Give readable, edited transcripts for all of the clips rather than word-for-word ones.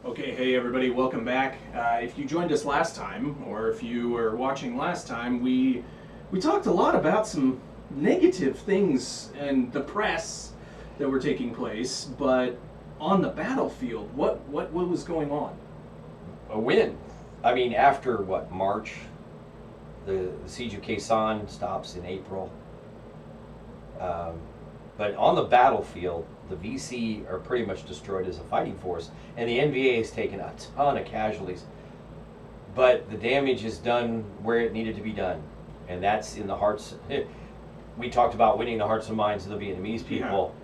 Okay, hey everybody, welcome back. If you joined us last time, or if you were watching last time, we talked a lot about some negative things in the press that were taking place, but on the battlefield, what was going on? A win. I mean, after what, March? The siege of Quezon stops in April. But on the battlefield, the VC are pretty much destroyed as a fighting force, and the NVA has taken a ton of casualties. But the damage is done where it needed to be done, and that's in the hearts. We talked about winning the hearts and minds of the Vietnamese people.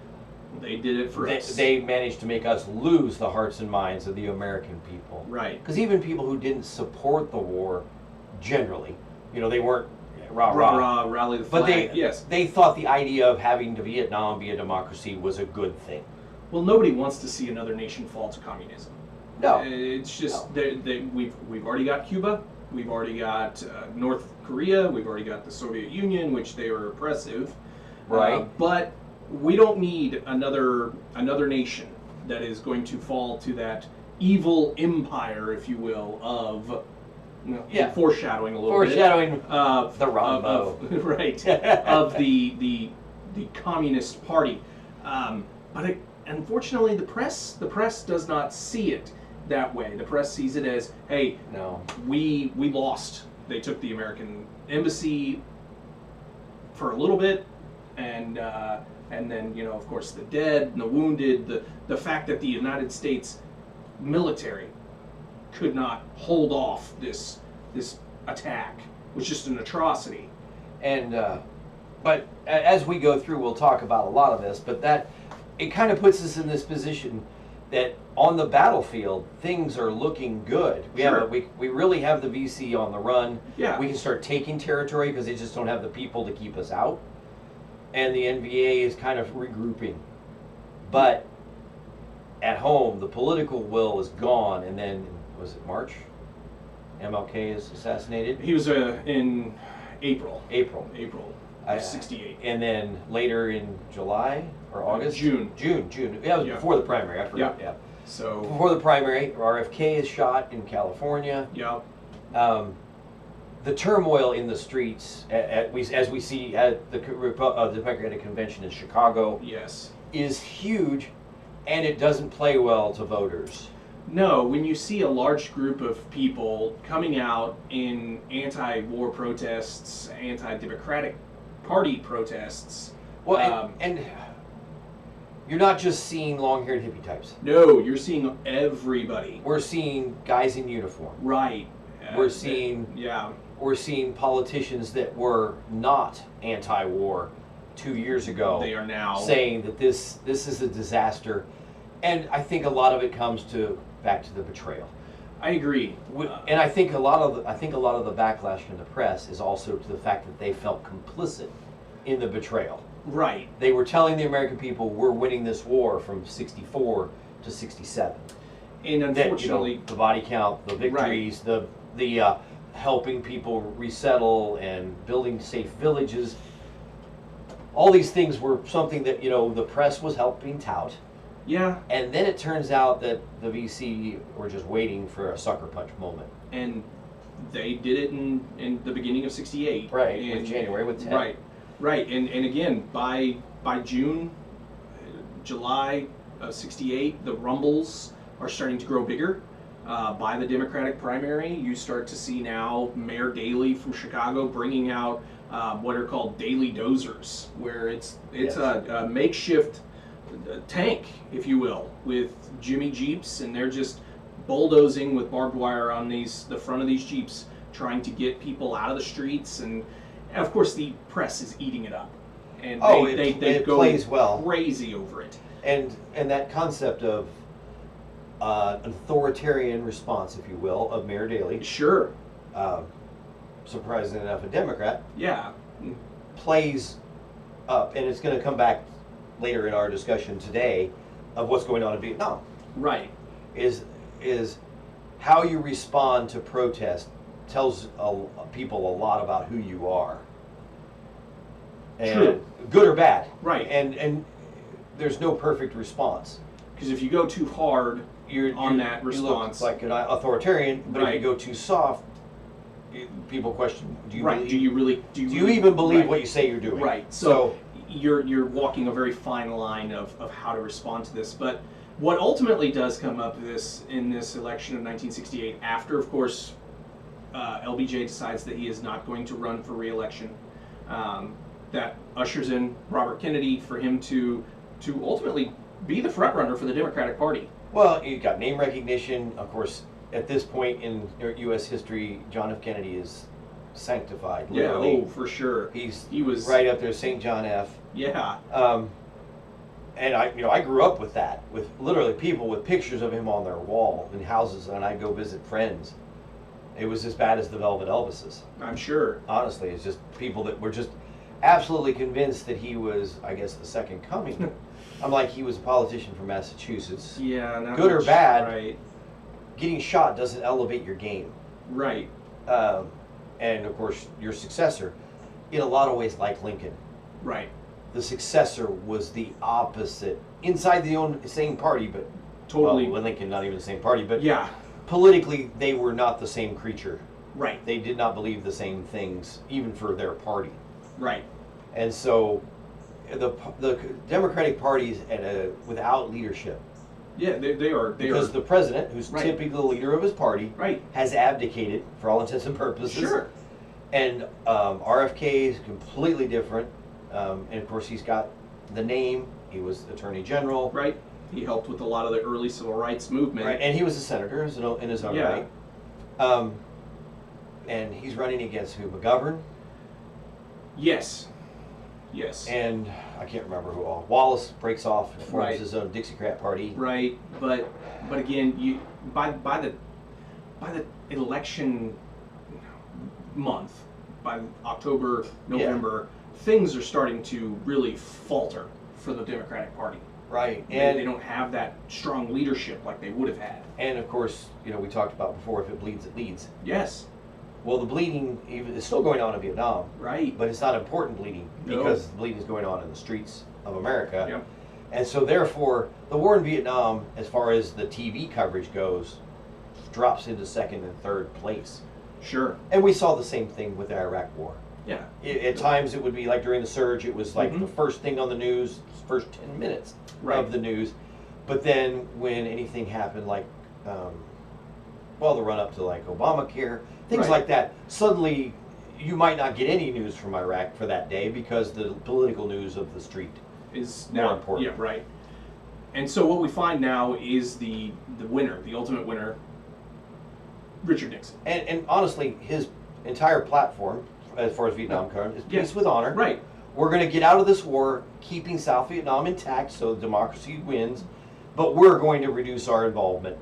Yeah, they did it for us. They managed to make us lose the hearts and minds of the American people. Right. Because even people who didn't support the war, generally, they weren't rah, rally the flag. But they thought the idea of having to Vietnam be a democracy was a good thing. Well, nobody wants to see another nation fall to communism. No, it's just no. We've already got Cuba, we've already got North Korea, we've already got the Soviet Union, which they were oppressive. Right. But we don't need another nation that is going to fall to that evil empire, if you will, of. Foreshadowing a little bit. Foreshadowing of the Rambo. Right. Of the Communist Party. But unfortunately, the press does not see it that way. The press sees it as, hey, no, we lost. They took the American embassy for a little bit, and then of course the dead and the wounded. The fact that the United States military could not hold off this attack was just an atrocity. And but as we go through, we'll talk about a lot of this. But that it kind of puts us in this position that on the battlefield things are looking good. We really have the VC on the run. Yeah. We can start taking territory because they just don't have the people to keep us out, and the NVA is kind of regrouping. But at home, the political will is gone, and then. Was it March? MLK is assassinated. He was in April. April of '68. And then later in July or August? June. Yeah, it was before the primary. I forgot. Yeah. So before the primary, RFK is shot in California. Yeah. The turmoil in the streets, as we see at the Democratic Convention in Chicago, yes, is huge, and it doesn't play well to voters. No, when you see a large group of people coming out in anti-war protests, anti-democratic party protests. Well, and you're not just seeing long-haired hippie types. No, you're seeing everybody. We're seeing guys in uniform. Right. We're seeing politicians that were not anti-war 2 years ago. They are now saying that this is a disaster, and I think a lot of it comes back to the betrayal. I agree, and I think a lot of the backlash from the press is also to the fact that they felt complicit in the betrayal. Right. They were telling the American people, we're winning this war from '64 to '67. And unfortunately, the body count, the victories, right. the helping people resettle and building safe villages, all these things were something that the press was helping tout. Yeah. And then it turns out that the VC were just waiting for a sucker punch moment. And they did it in the beginning of '68. Right, in January with 10. Right. And again, by July of '68, the rumbles are starting to grow bigger. By the Democratic primary, you start to see now Mayor Daley from Chicago bringing out what are called daily dozers, where it's a makeshift tank, if you will, with Jimmy Jeeps, and they're just bulldozing with barbed wire on the front of these Jeeps, trying to get people out of the streets, and of course the press is eating it up, and they go plays well. Crazy over it. And that concept of an authoritarian response, if you will, of Mayor Daley. Sure. Surprisingly enough, a Democrat. Yeah. Plays up, and it's going to come back later in our discussion today of what's going on in Vietnam. Right. Is how you respond to protest tells people a lot about who you are. And True. Good or bad. Right. And there's no perfect response. Because if you go too hard on that response, you look like an authoritarian, but if Right. you go too soft, people question: Do you right? really, Do you do you really- even believe right. what you say you're doing? Right. So you're walking a very fine line of how to respond to this. But what ultimately does come up in this election of 1968, after of course LBJ decides that he is not going to run for re-election, that ushers in Robert Kennedy for him to ultimately be the front runner for the Democratic Party. Well, you got name recognition, of course. At this point in U.S. history, John F. Kennedy is sanctified. Literally. Yeah, oh, for sure. He was right up there, St. John F. Yeah. And I grew up with that, with literally people with pictures of him on their wall in houses, and I'd go visit friends. It was as bad as the Velvet Elvises. I'm sure. Honestly, it's just people that were just absolutely convinced that he was, I guess, the second coming. I'm like, he was a politician from Massachusetts. Yeah. Not Good or much, bad. Right. Getting shot doesn't elevate your game. Right. And of course, your successor, in a lot of ways, like Lincoln. Right. The successor was the opposite. Inside the same party, but Totally. well, Lincoln, not even the same party, but Yeah. politically, they were not the same creature. Right. They did not believe the same things, even for their party. Right. And so, the Democratic Party is without leadership. Yeah. They are. Because the president, who's Right. typically the leader of his party, Right. has abdicated for all intents and purposes. Sure. And RFK is completely different. And of course, he's got the name. He was Attorney General. Right. He helped with a lot of the early civil rights movement. Right. And he was a senator in his own Yeah. right. And he's running against who? McGovern? Yes. Yes. And I can't remember who all. Wallace breaks off and forms Right. his own Dixiecrat party. Right. But again, you by the election month, by October, November, things are starting to really falter for the Democratic Party. Right. They don't have that strong leadership like they would have had. And of course, we talked about before, if it bleeds, it leads. Yes. Well, the bleeding is still going on in Vietnam, Right. but it's not important bleeding No. because the bleeding is going on in the streets of America. Yep. And so therefore, the war in Vietnam, as far as the TV coverage goes, drops into second and third place. Sure. And we saw the same thing with the Iraq war. Yeah. At times it would be like during the surge, it was like Mhm. the first thing on the news, first 10 minutes Right. of the news. But then when anything happened, like, the run up to like Obamacare, things Right. like that, suddenly you might not get any news from Iraq for that day because the political news of the street Is more now important. Yeah. Right. And so what we find now is the winner, the ultimate winner, Richard Nixon. And honestly, his entire platform, as far as Vietnam goes, is Yeah. peace with honor. Right. We're going to get out of this war, keeping South Vietnam intact so democracy wins, but we're going to reduce our involvement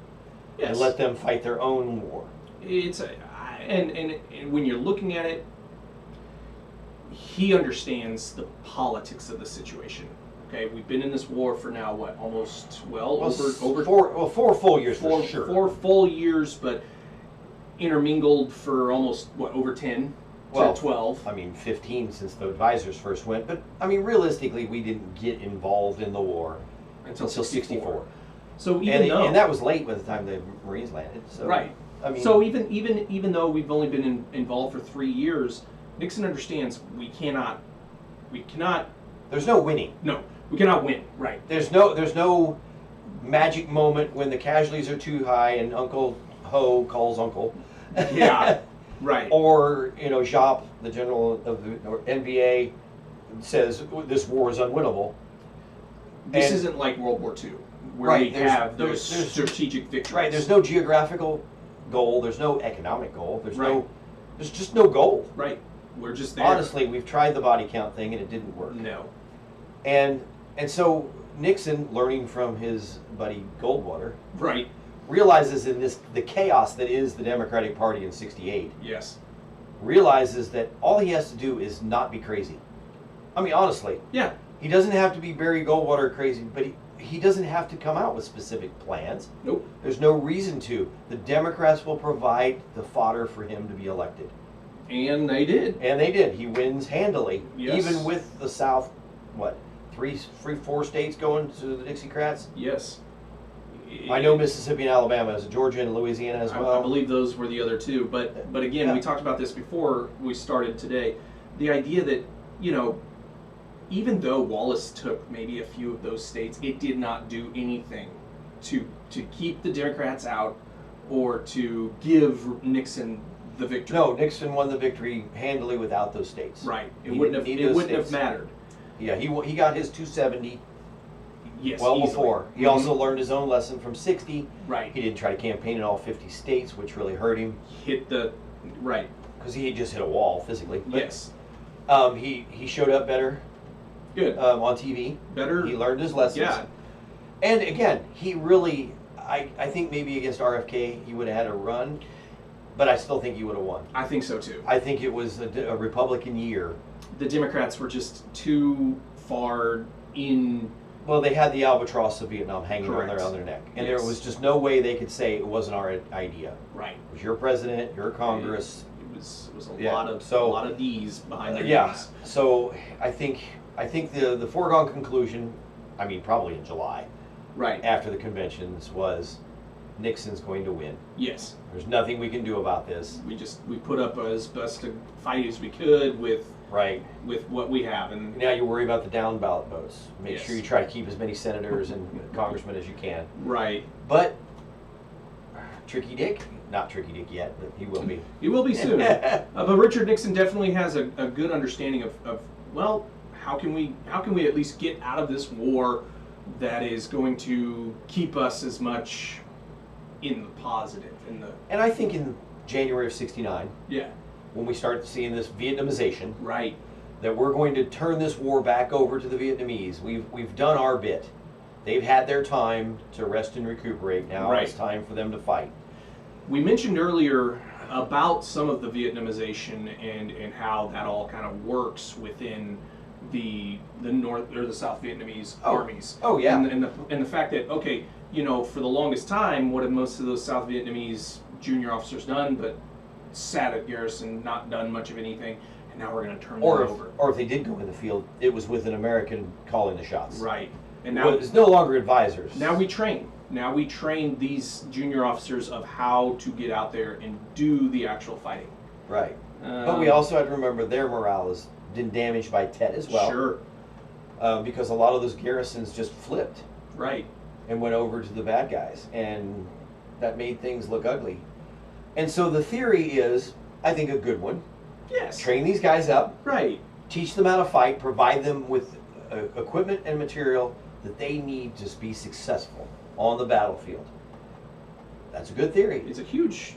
Yes. and let them fight their own war. It's and when you're looking at it, he understands the politics of the situation. Okay, we've been in this war for now what, almost over four full years four, for sure. 4 full years, but intermingled for almost what, over 10 Well, to 12. I mean, 15 since the advisors first went, but I mean, realistically, we didn't get involved in the war Until until 64. 64. So even though And that was late by the time the Marines landed. So, right. I mean, So even though we've only been involved for 3 years, Nixon understands we cannot there's no winning. we cannot win. Right. There's no magic moment when the casualties are too high and Uncle Ho calls Uncle. Yeah. Right. Or Jacques, the general of the NVA, says this war is unwinnable. This And- isn't like World War II, where Right, we there's- have those there's- strategic victories. Right. There's no geographical goal. There's no economic goal. Right. There's just no goal. Right. We're just there. Honestly, we've tried the body count thing and it didn't work. No. And so Nixon, learning from his buddy Goldwater, Right. realizes in the chaos that is the Democratic Party in '68, Yes. realizes that all he has to do is not be crazy. I mean, honestly, Yeah. he doesn't have to be Barry Goldwater crazy, but he doesn't have to come out with specific plans. Nope. There's no reason to. The Democrats will provide the fodder for him to be elected. And they did. And they did. He wins handily, Yes. even with the South, 4 states going to the Dixiecrats. Yes. I know Mississippi and Alabama, is it Georgia and Louisiana as well? I believe those were the other two. But again, Yeah. we talked about this before we started today. The idea that, even though Wallace took maybe a few of those states, it did not do anything to keep the Democrats out or to give Nixon the victory. No, Nixon won the victory handily without those states. Right. It He wouldn't didn't have. need It those wouldn't have states. mattered. Yeah, he got his 270 Yes. well easily. before. He Mhm. also learned his own lesson from 60. Right. He didn't try to campaign in all 50 states, which really hurt him Hit the right. because he just hit a wall physically. But, Yes. he showed up better Good. on TV. Better. He learned his lessons. Yeah. And again, he really, I think maybe against RFK he would have had a run, but I still think he would have won. I think so too. I think it was a Republican year. The Democrats were just too far in. Well, they had the albatross of Vietnam hanging Correct. on their neck, and Yes. there was just no way they could say it wasn't our idea. Right. It was your president, your Congress. It was a Yeah, lot of so- a lot of D's behind their Yeah. names. So I think the foregone conclusion, I mean probably in July Right. after the conventions, was Nixon's going to win. Yes. There's nothing we can do about this. We put up as best a fight as we could with Right. what we have, and Now you worry about the down ballot votes. Make Yes. sure you try to keep as many senators and congressmen as you can. right. But Tricky Dick, not Tricky Dick yet, but he will be. It will be soon. But Richard Nixon definitely has a good understanding of well, how can we at least get out of this war that is going to keep us as much in the positive, in the And I think in January of '69, yeah, when we start seeing this Vietnamization, right, that we're going to turn this war back over to the Vietnamese. We've done our bit. They've had their time to rest and recuperate. Now Right. it's time for them to fight. We mentioned earlier about some of the Vietnamization and how that all kind of works within the North or the South Vietnamese armies. Oh, yeah. And the fact that for the longest time, what have most of those South Vietnamese junior officers done but sat at garrison, not done much of anything, and now we're going to turn them over. Or if they did go in the field, it was with an American calling the shots. Right. And Now now it's no longer advisors. now we train. Now we train these junior officers of how to get out there and do the actual fighting. Right. But we also had to remember their morale has been damaged by Tet as well. Sure. Because a lot of those garrisons just flipped Right. and went over to the bad guys, and that made things look ugly. And so the theory is, I think, a good one. Yes. Train these guys up, Right. teach them how to fight, provide them with equipment and material that they need to be successful on the battlefield. That's a good theory. It's a huge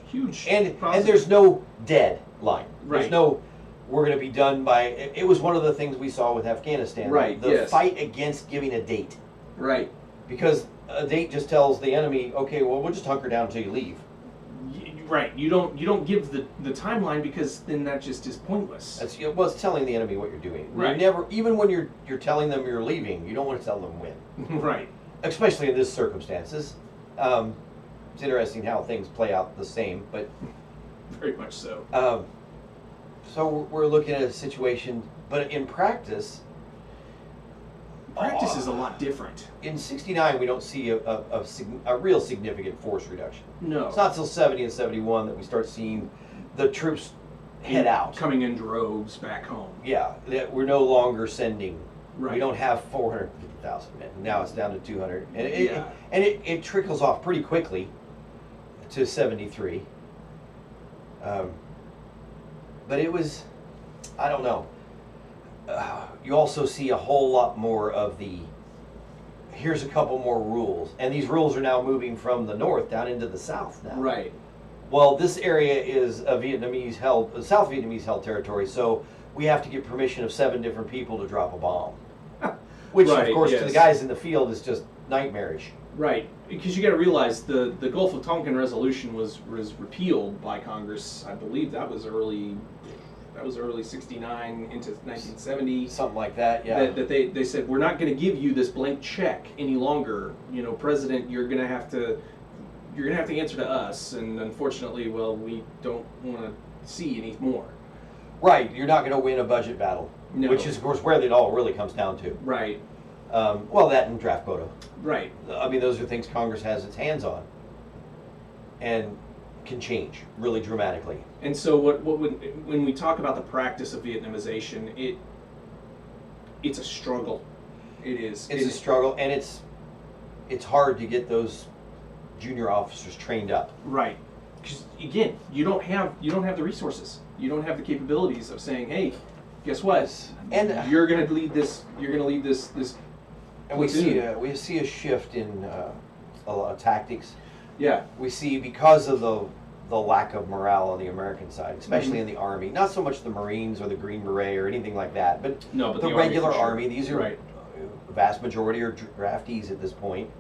And positive. there's no deadline. Right. There's no, we're going to be done by, it was one of the things we saw with Afghanistan. Right, The yes. fight against giving a date. right. Because a date just tells the enemy, okay, well, we'll just hunker down until you leave. Right. You don't give the timeline because then that just is pointless. That's, it's telling the enemy what you're doing. Right. You never, even when you're telling them you're leaving, you don't want to tell them when. Right. Especially in this circumstances. It's interesting how things play out the same, but Very much so. so we're looking at a situation, but in practice, Practice is a lot different. in '69 we don't see a real significant force reduction. No. It's not till '70 and '71 that we start seeing the troops head out. Coming in droves back home. Yeah, that we're no longer sending. Right. We don't have 450,000 men. Now it's down to 200, and Yeah. it trickles off pretty quickly to '73. But it was, I don't know. You also see a whole lot more of the, here's a couple more rules, and these rules are now moving from the north down into the south now. Right. Well, this area is a South Vietnamese held territory, so we have to get permission of 7 different people to drop a bomb. Which, Right, of course, to yes. the guys in the field is just nightmarish. Right. Because you got to realize the Gulf of Tonkin resolution was repealed by Congress. I believe that was early '69 into 1970. Something like that, yeah. That they said we're not going to give you this blank check any longer. President, you're going to have to answer to us. And unfortunately, well, we don't want to see any more. Right, you're not going to win a budget battle, No. which is, of course, where it all really comes down to. Right. Well, that and draft quota. Right. I mean, those are things Congress has its hands on, and can change really dramatically. And so when we talk about the practice of Vietnamization, it's a struggle. It is. It's a struggle, and it's hard to get those junior officers trained up. Right. Because again, you don't have the resources. You don't have the capabilities of saying, "Hey, guess what? And you're going to lead this. You're going to lead this." And we see a shift in a lot of tactics. Yeah. We see, because of the lack of morale on the American side, especially in the Army. Not so much the Marines or the Green Beret or anything like that, but the regular Army. These are vast majority are draftees at this point.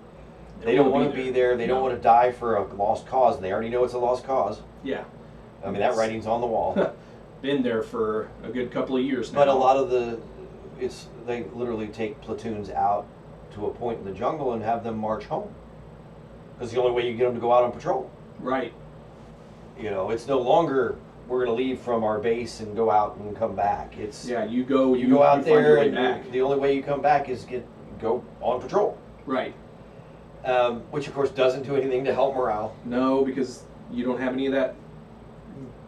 They don't want to be there. They don't want to die for a lost cause. They already know it's a lost cause. Yeah. I mean, that writing's on the wall. Been there for a good couple of years now. But a lot of they literally take platoons out to a point in the jungle and have them march home. Because the only way you get them to go out on patrol. Right. You know, it's no longer we're going to leave from our base and go out and come back. It's you go out there, and the only way you come back is go on patrol. Right. Which of course doesn't do anything to help morale. No, because you don't have any of that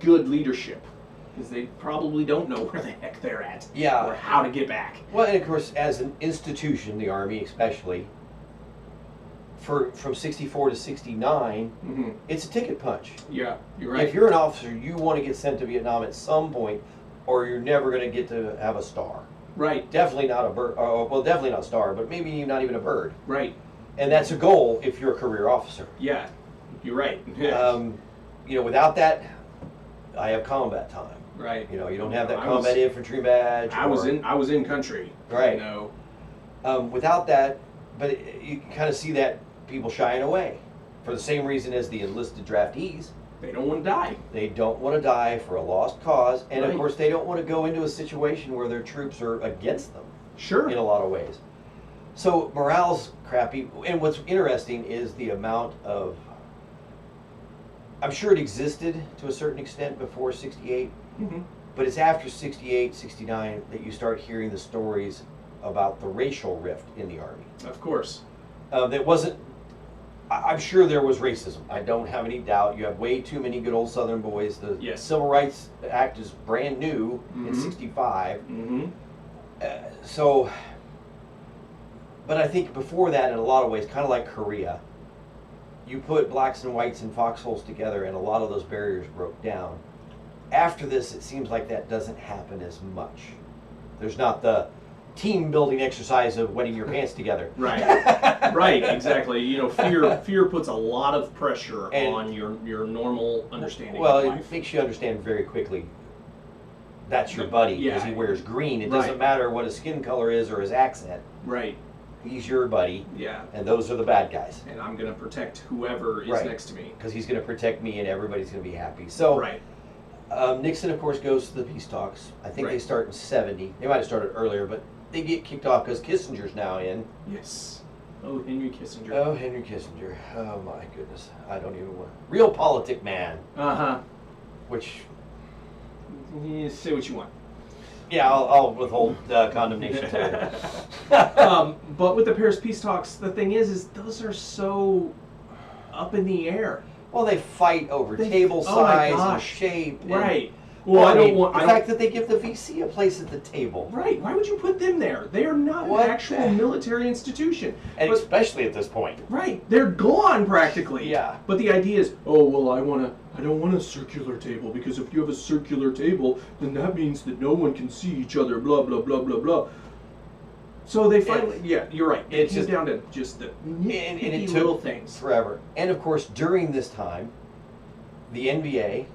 good leadership. Because they probably don't know where the heck they're at. Yeah. Or how to get back. Well, and of course, as an institution, the Army especially, from 64 to 69, it's a ticket punch. Yeah, you're right. If you're an officer, you want to get sent to Vietnam at some point, or you're never going to get to have a star. Right. Definitely not a bird. Well, definitely not a star, but maybe not even a bird. Right. And that's a goal if you're a career officer. Yeah, you're right. You know, without that, I have combat time. Right. You know, you don't have that combat infantry badge. I was in country. Right. You know. Without that, but you can kind of see that people shying away for the same reason as the enlisted draftees. They don't want to die. They don't want to die for a lost cause, and Right. of course they don't want to go into a situation where their troops are against them. Sure. In a lot of ways. So morale's crappy, and what's interesting is the amount of, I'm sure it existed to a certain extent before 68, but it's after 68, 69 that you start hearing the stories about the racial rift in the Army. Of course. That wasn't, I'm sure there was racism. I don't have any doubt. You have way too many good old Southern boys. The Civil Rights Act is brand new in 65. So, but I think before that, in a lot of ways, kind of like Korea, you put blacks and whites in foxholes together and a lot of those barriers broke down. After this, it seems like that doesn't happen as much. There's not the team building exercise of wetting your pants together. Right. Right, exactly. You know, fear puts a lot of pressure on your normal understanding of life. Well, it makes you understand very quickly that's your buddy because he wears green. It doesn't matter what his skin color is or his accent. Right. He's your buddy. Yeah. And those are the bad guys. And I'm going to protect whoever is next to me. Because he's going to protect me and everybody's going to be happy. So, Nixon, of course, goes to the peace talks. I think they start in 70. They might have started earlier, but they get kicked off because Kissinger's now in. Yes. Oh, Henry Kissinger. Oh, Henry Kissinger. Oh, my goodness. I don't even want... Real politic man. Uh-huh. Which... You say what you want. Yeah, I'll withhold condemnation to but with the Paris peace talks, the thing is those are so up in the air. Well, they fight over table size and shape. Right. Well, I don't want the fact that they give the VC a place at the table. Right. Why would you put them there? They are not an actual military institution. And especially at this point. Right. They're gone practically. Yeah. But the idea is, oh well, I don't want a circular table because if you have a circular table, then that means that no one can see each other. Blah blah blah blah blah. So they finally, you're right. It came down to just the nitpicky little things. Forever. And of course, during this time, the NBA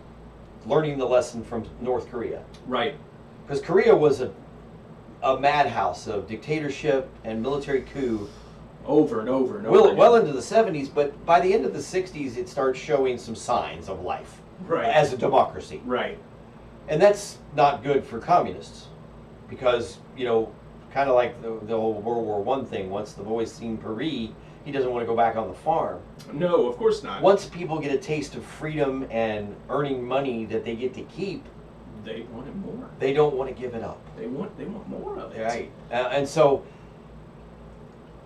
learning the lesson from North Korea. Right. Because Korea was a madhouse of dictatorship and military coup. Over and over and over. Well into the 70s, but by the end of the 60s, it starts showing some signs of life. Right. As a democracy. Right. And that's not good for communists. Because, you know, kind of like the old World War I thing, once the boy's seen Paris, he doesn't want to go back on the farm. No, of course not. Once people get a taste of freedom and earning money that they get to keep, they want it more. They don't want to give it up. They want more of it. Right. And so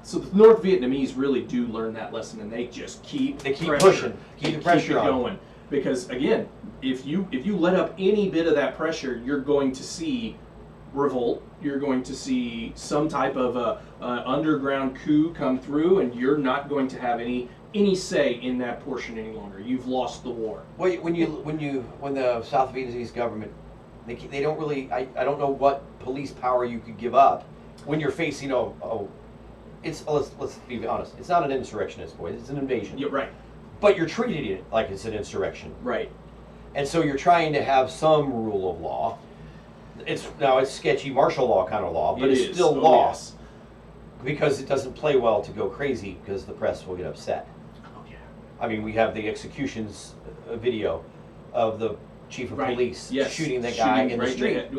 So the North Vietnamese really do learn that lesson, and they just keep pushing, keep the pressure on. going. Because again, if you let up any bit of that pressure, you're going to see revolt. You're going to see some type of a underground coup come through, and you're not going to have any say in that portion any longer. You've lost the war. Well, when the South Vietnamese government, they don't really. I don't know what police power you could give up when you're facing let's be honest. It's not an insurrectionist, boys. It's an invasion. Yeah, right. But you're treating it like it's an insurrection. Right. And so you're trying to have some rule of law. It's sketchy martial law kind of law, but it's still law. Yes. Because it doesn't play well to go crazy because the press will get upset. Oh yeah. I mean, we have the executions video of the chief of police shooting that guy in the street.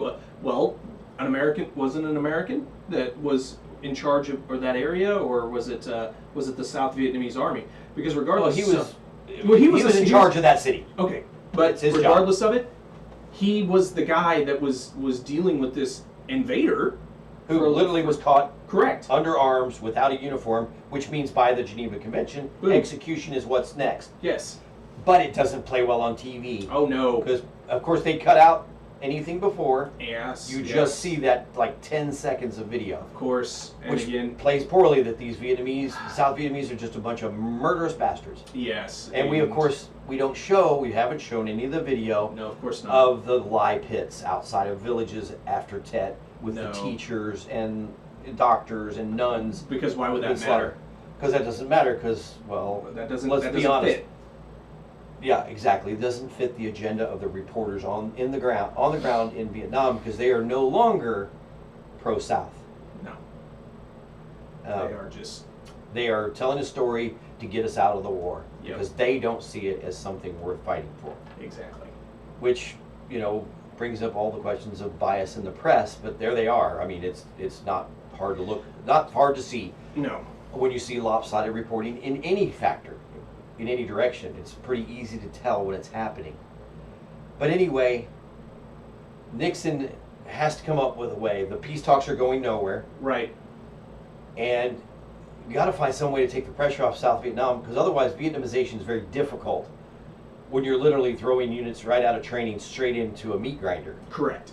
Well, wasn't an American that was in charge of that area, or was it the South Vietnamese army? Because regardless, he was in charge of that city. Okay, but regardless of it, he was the guy that was dealing with this invader, who literally was caught correct under arms without a uniform, which means by the Geneva Convention, execution is what's next. Yes, but it doesn't play well on TV. Oh no, because of course they cut out anything before. Yes, you just see that like 10 seconds of video. Of course, and which again plays poorly that these South Vietnamese are just a bunch of murderous bastards. Yes, and we haven't shown any of the video. No, of course not. Of the lie pits outside of villages after Tet with the teachers and doctors and nuns. Because why would that matter? Because that doesn't matter. Because that doesn't. Let's be honest. Fit. Yeah, exactly. It doesn't fit the agenda of the reporters on the ground in Vietnam, because they are no longer pro-South. No. They are telling a story to get us out of the war, because Yep. they don't see it as something worth fighting for. Exactly. Which, brings up all the questions of bias in the press, but there they are. I mean, it's not hard to see. No. When you see lopsided reporting in any factor, in any direction, it's pretty easy to tell when it's happening. But anyway, Nixon has to come up with a way. The peace talks are going nowhere. Right. And you got to find some way to take the pressure off South Vietnam, because otherwise Vietnamization is very difficult when you're literally throwing units right out of training straight into a meat grinder. Correct.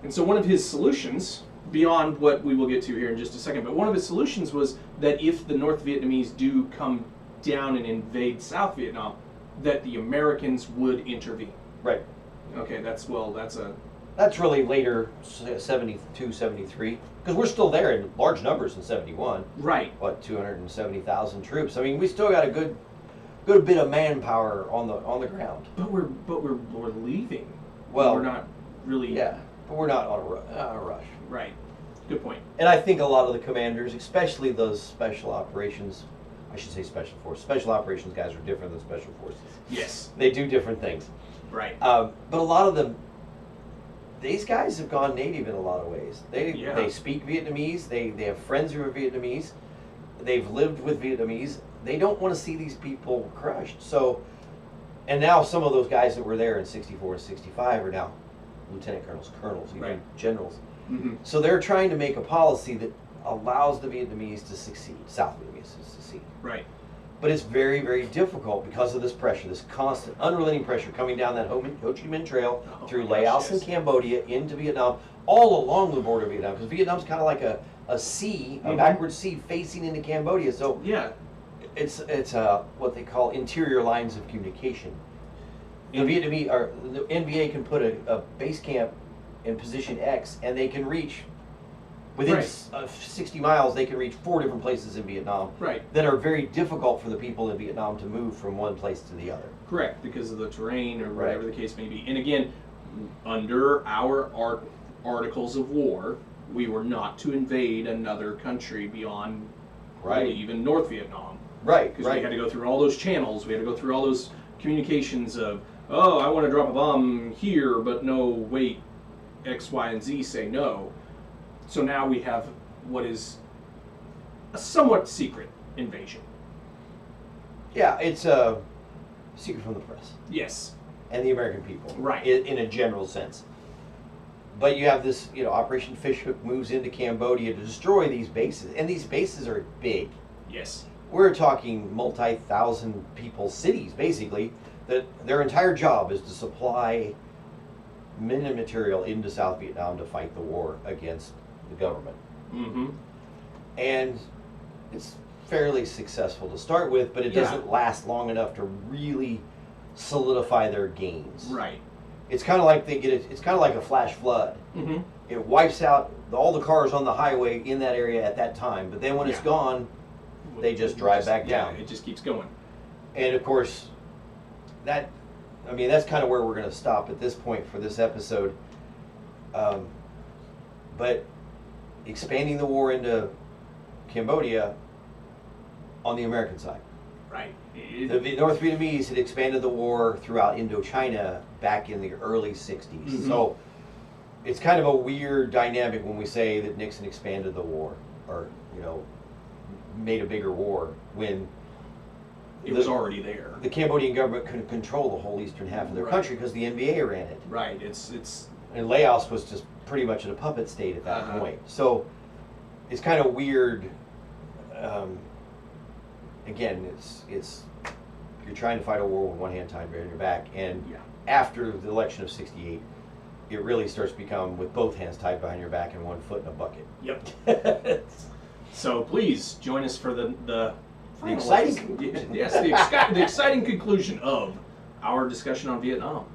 And so one of his solutions, beyond what we will get to here in just a second, but one of his solutions was that if the North Vietnamese do come down and invade South Vietnam, that the Americans would intervene. Right. Okay, that's really later, 72, 73, because we're still there in large numbers in 71. Right. What, 270,000 troops? I mean, we still got a good bit of manpower on the ground. But we're leaving. Well, we're not really. Yeah, but we're not on a rush. Right. Good point. And I think a lot of the commanders, especially those special operations. I should say special force. Special operations guys are different than special forces. Yes. They do different things. Right. But a lot of them, these guys have gone native in a lot of ways. They speak Vietnamese. They have friends who are Vietnamese. They've lived with Vietnamese. They don't want to see these people crushed. So, and now some of those guys that were there in 64 and 65 are now lieutenant colonels, even generals. Mm-hmm. So they're trying to make a policy that allows the Vietnamese to succeed, South Vietnamese to succeed. Right. But it's very, very difficult because of this pressure, this constant, unrelenting pressure coming down that Ho Chi Minh Trail through Laos and Cambodia into Vietnam, all along the border of Vietnam. Because Vietnam's kind of like a sea, a backward sea facing into Cambodia. So yeah, it's what they call interior lines of communication. The Vietnamese, or the NVA can put a base camp in position X, and they can reach within 60 miles. They can reach 4 different places in Vietnam that are very difficult for the people in Vietnam to move from one place to the other. Correct, because of the terrain or whatever the case may be. And again, under our articles of war, we were not to invade another country beyond really even North Vietnam. Right. Because we had to go through all those channels. We had to go through all those communications of, oh, I want to drop a bomb here, but no, wait, X, Y, and Z say no. So now we have what is a somewhat secret invasion. Yeah, it's a secret from the press. Yes. And the American people. Right. In a general sense. But you have this, Operation Fishhook moves into Cambodia to destroy these bases, and these bases are big. Yes. We're talking multi-thousand people cities, basically, that their entire job is to supply men and material into South Vietnam to fight the war against the government. Mm-hmm. And it's fairly successful to start with, but it doesn't last long enough to really solidify their gains. Right. It's kind of like it's kind of like a flash flood. Mm-hmm. It wipes out all the cars on the highway in that area at that time, but then when it's gone, they just drive back down. It just keeps going. And of course, that's kind of where we're going to stop at this point for this episode. But expanding the war into Cambodia on the American side. Right. The North Vietnamese had expanded the war throughout Indochina back in the early 60s. Mm-hmm. So it's kind of a weird dynamic when we say that Nixon expanded the war, or, made a bigger war, when it was already there. The Cambodian government couldn't control the whole eastern half of their country because the NBA ran it. Right. It's And Laos was just pretty much in a puppet state at that point. So it's kind of weird. Again, it's you're trying to fight a war with one hand tied behind your back, and after the election of '68, it really starts to become with both hands tied behind your back and one foot in a bucket. Yep. So please join us for the exciting conclusion. Yes, the exciting conclusion of our discussion on Vietnam.